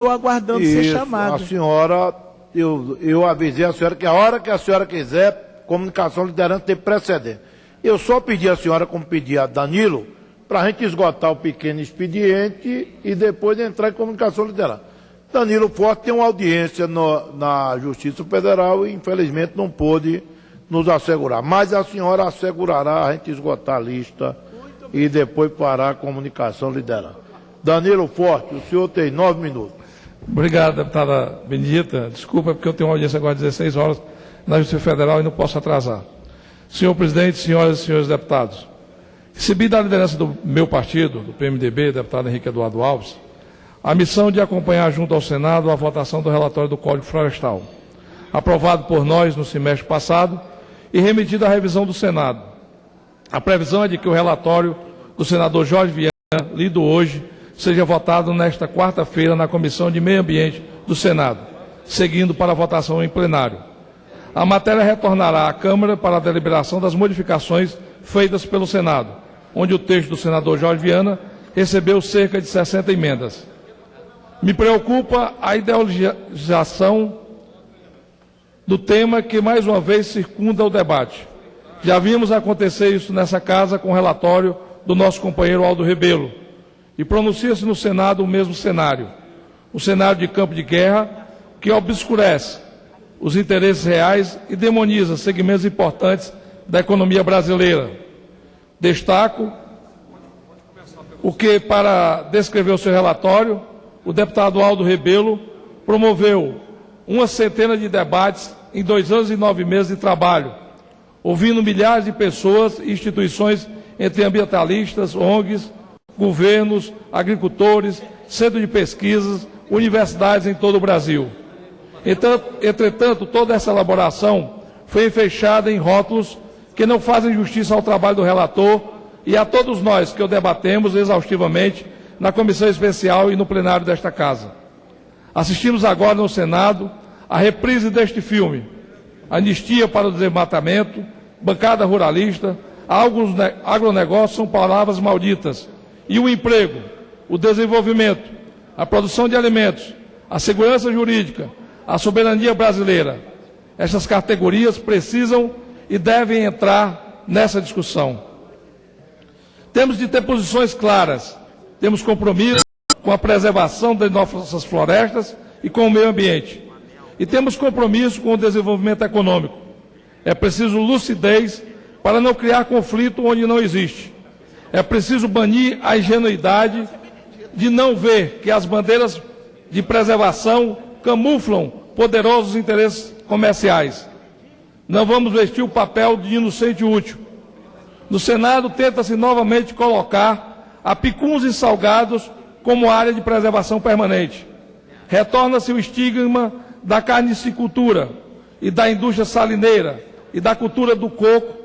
Estou aguardando ser chamado. A senhora, eu avisei a senhora que a hora que a senhora quiser, comunicação liderança tem precedente. Eu só pedi à senhora, como pedi a Danilo, para a gente esgotar o pequeno expediente e depois entrar em comunicação liderança. Danilo Forte tem uma audiência na Justiça Federal e infelizmente não pôde nos assegurar. Mas a senhora assegurará a gente esgotar a lista e depois parar a comunicação liderança. Danilo Forte, o senhor tem 9 minutos. Obrigado, deputada Benedita. Desculpa, porque eu tenho uma audiência agora às 16 horas na Justiça Federal e não posso atrasar. Senhor presidente, senhoras e senhores deputados, recebi da liderança do meu partido, do PMDB, deputado Henrique Eduardo Alves, a missão de acompanhar junto ao Senado a votação do relatório do Código Florestal, aprovado por nós no semestre passado e remetido à revisão do Senado. A previsão é de que o relatório do senador Jorge Viana, lido hoje, seja votado nesta quarta-feira na Comissão de Meio Ambiente do Senado, seguindo para a votação em plenário. A matéria retornará à Câmara para a deliberação das modificações feitas pelo Senado, onde o texto do senador Jorge Viana recebeu cerca de 60 emendas. Me preocupa a ideologização do tema que, mais uma vez, circunda o debate. Já vimos acontecer isso nessa casa com o relatório do nosso companheiro Aldo Rebelo, e pronuncia-se no Senado o mesmo cenário, o cenário de campo de guerra que obscurece os interesses reais e demoniza segmentos importantes da economia brasileira. Destaco o que, para descrever o seu relatório, o deputado Aldo Rebelo promoveu uma centena de debates em 2 anos e 9 meses de trabalho, ouvindo milhares de pessoas e instituições, entre ambientalistas, ONGs, governos, agricultores, centros de pesquisas, universidades em todo o Brasil. Entretanto, toda essa elaboração foi fechada em rótulos que não fazem justiça ao trabalho do relator e a todos nós que o debatemos exaustivamente na comissão especial e no plenário desta Casa. Assistimos agora no Senado a reprise deste filme: anistia para o desmatamento, bancada ruralista, agronegócio são palavras malditas, e o emprego, o desenvolvimento, a produção de alimentos, a segurança jurídica, a soberania brasileira. Essas categorias precisam e devem entrar nessa discussão. Temos de ter posições claras, temos compromisso com a preservação das nossas florestas e com o meio ambiente. E temos compromisso com o desenvolvimento econômico. É preciso lucidez para não criar conflito onde não existe. É preciso banir a ingenuidade de não ver que as bandeiras de preservação camuflam poderosos interesses comerciais. Não vamos vestir o papel de inocente útil. No Senado, tenta-se novamente colocar apicuns e salgados como área de preservação permanente. Retorna-se o estigma da carnicicultura e da indústria salineira e da cultura do coco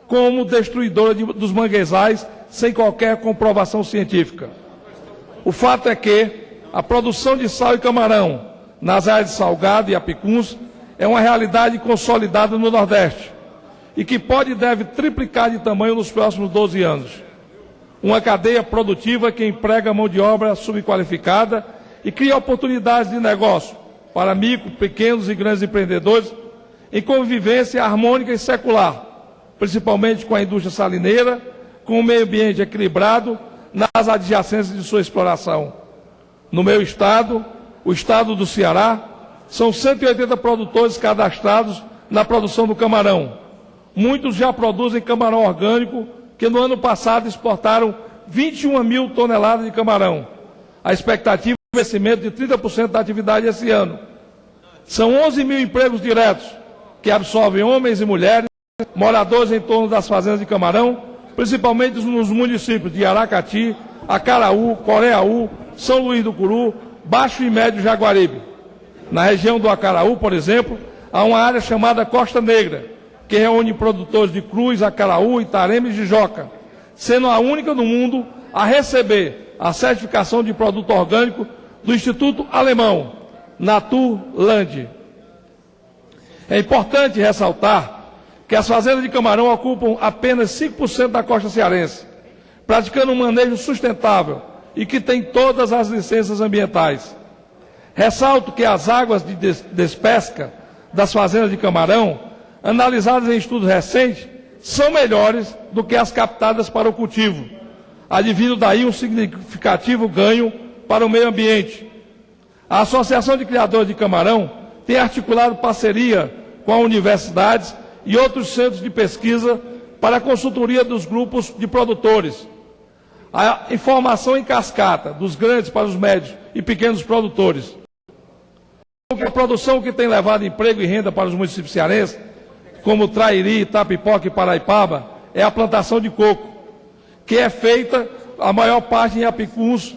como destruidora dos manguezais sem qualquer comprovação científica. O fato é que a produção de sal e camarão nas áreas de Salgado e Apicuns é uma realidade consolidada no Nordeste e que pode e deve triplicar de tamanho nos próximos 12 anos. Uma cadeia produtiva que emprega mão de obra subqualificada e cria oportunidades de negócio para micro, pequenos e grandes empreendedores em convivência harmônica e secular, principalmente com a indústria salineira, com o meio ambiente equilibrado nas adjacências de sua exploração. No meu estado, o estado do Ceará, são 180 produtores cadastrados na produção do camarão. Muitos já produzem camarão orgânico, que no ano passado exportaram 21 mil toneladas de camarão. A expectativa é um crescimento de 30% da atividade esse ano. São 11 mil empregos diretos, que absorvem homens e mulheres, moradores em torno das fazendas de camarão, principalmente nos municípios de Aracati, Acaraú, Coreaú, São Luís do Curu, Baixo e Médio Jaguaribe. Na região do Acaraú, por exemplo, há uma área chamada Costa Negra, que reúne produtores de Cruz, Acaraú, Itarema e Jijoca, sendo a única no mundo a receber a certificação de produto orgânico do Instituto Alemão, Naturland. É importante ressaltar que as fazendas de camarão ocupam apenas 5% da costa cearense, praticando um manejo sustentável e que tem todas as licenças ambientais. Ressalto que as águas de despesca das fazendas de camarão, analisadas em estudos recentes, são melhores do que as captadas para o cultivo, advindo daí um significativo ganho para o meio ambiente. A Associação de Criadores de Camarão tem articulado parceria com universidades e outros centros de pesquisa para a consultoria dos grupos de produtores. A informação em cascata dos grandes para os médios e pequenos produtores. A produção que tem levado emprego e renda para os municípios cearenses, como Trairi, Itapipoca e Paraipaba, é a plantação de coco, que é feita a maior parte em Apicuns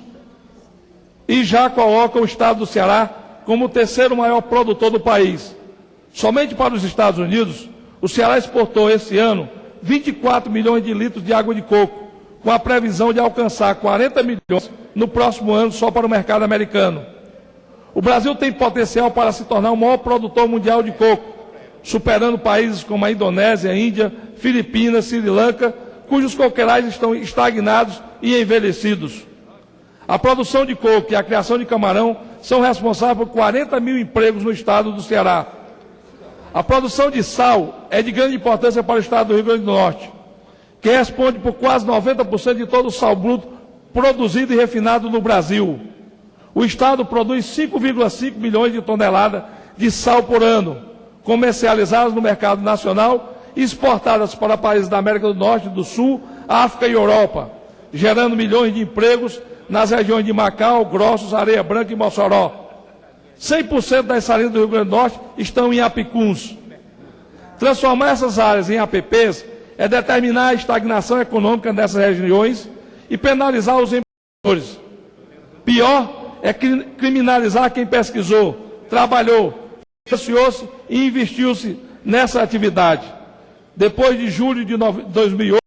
e já coloca o estado do Ceará como o terceiro maior produtor do país. Somente para os Estados Unidos, o Ceará exportou esse ano 24 milhões de litros de água de coco, com a previsão de alcançar 40 milhões no próximo ano só para o mercado americano. O Brasil tem potencial para se tornar o maior produtor mundial de coco, superando países como a Indonésia, a Índia, Filipinas, Sri Lanka, cujos coqueirais estão estagnados e envelhecidos. A produção de coco e a criação de camarão são responsáveis por 40 mil empregos no estado do Ceará. A produção de sal é de grande importância para o estado do Rio Grande do Norte, que responde por quase 90% de todo o sal bruto produzido e refinado no Brasil. O estado produz 5,5 milhões de toneladas de sal por ano, comercializadas no mercado nacional e exportadas para países da América do Norte, do Sul, África e Europa, gerando milhões de empregos nas regiões de Macau, Grossos, Areia Branca e Mossoró. 100% das salinas do Rio Grande do Norte estão em Apicuns. Transformar essas áreas em APPs é determinar a estagnação econômica nessas regiões e penalizar os empreendedores. Pior é criminalizar quem pesquisou, trabalhou, financiou-se e investiu-se nessa atividade. Depois de julho de 2008,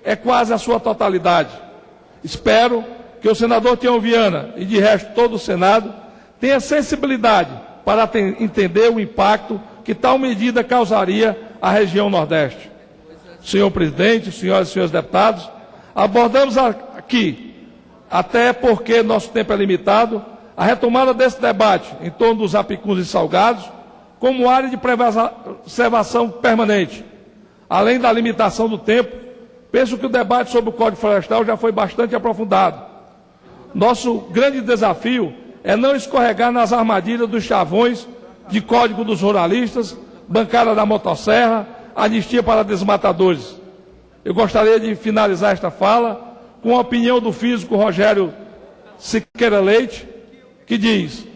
é quase a sua totalidade. Espero que o senador Tião Viana, e de resto todo o Senado, tenha sensibilidade para entender o impacto que tal medida causaria à região Nordeste. Senhor presidente, senhoras e senhores deputados, abordamos aqui, até porque nosso tempo é limitado, a retomada desse debate em torno dos apicuns e salgados como área de preservação permanente. Além da limitação do tempo, penso que o debate sobre o Código Florestal já foi bastante aprofundado. Nosso grande desafio é não escorregar nas armadilhas dos chavões de Código dos Ruralistas, bancada da motosserra, anistia para desmatadores. Eu gostaria de finalizar esta fala com a opinião do físico Rogério Siqueira Leite, que diz: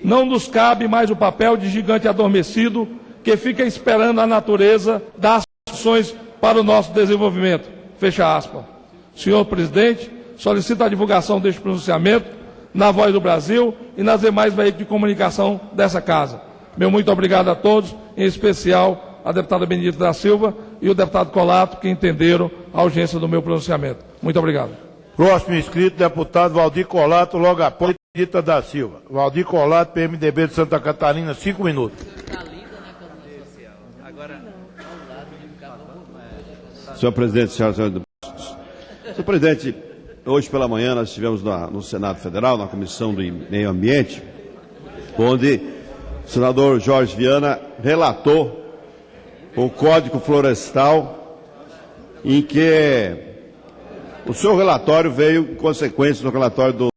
não nos cabe mais o papel de gigante adormecido que fica esperando a natureza dar ações para o nosso desenvolvimento. Fecha aspas. Senhor presidente, solicito a divulgação deste pronunciamento na Voz do Brasil e nas demais veículos de comunicação dessa casa. Meu muito obrigado a todos, em especial a deputada Benedita da Silva e o deputado Colato, que entenderam a urgência do meu pronunciamento. Muito obrigado. Próximo inscrito, deputado Valdir Colato, logo após Benedita da Silva. Valdir Colato, PMDB de Santa Catarina, 5 minutos. Senhor presidente, senhoras e senhores deputados. Senhor presidente, hoje pela manhã nós estivemos no Senado Federal, na Comissão do Meio Ambiente, onde o senador Jorge Viana relatou o Código Florestal, em que o seu relatório veio em consequência do relatório do